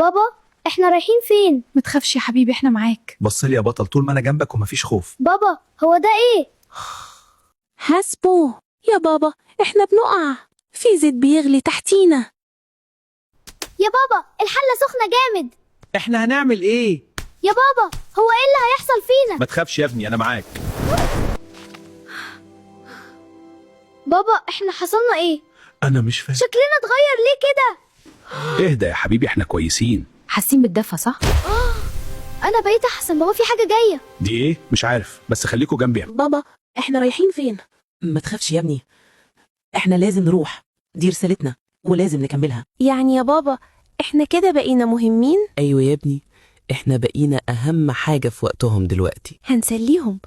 بابا احنا رايحين فين؟ ما تخافش يا حبيبي، احنا معاك. بص لي يا بطل، طول ما انا جنبك ومفيش خوف. بابا هو ده ايه؟ حاسبه يا بابا، احنا بنقع في زيت بيغلي تحتينا. يا بابا الحلة سخنة جامد. احنا هنعمل ايه؟ يا بابا هو ايه اللي هيحصل فينا؟ ما تخافش يا ابني، انا معاك. بابا احنا حصلنا ايه؟ انا مش فاهم. شكلنا اتغير ليه كده؟ اهدى يا حبيبي، احنا كويسين. حاسين بالدفى صح؟ انا بقيت احسن. بابا في حاجة جاية. دي ايه؟ مش عارف، بس خليكوا جنبي. بابا احنا رايحين فين؟ ما تخافش يا ابني، احنا لازم نروح، دي رسالتنا ولازم نكملها. يعني يا بابا احنا كده بقينا مهمين؟ ايوه يا ابني، احنا بقينا اهم حاجة في وقتهم دلوقتي. هنسليهم.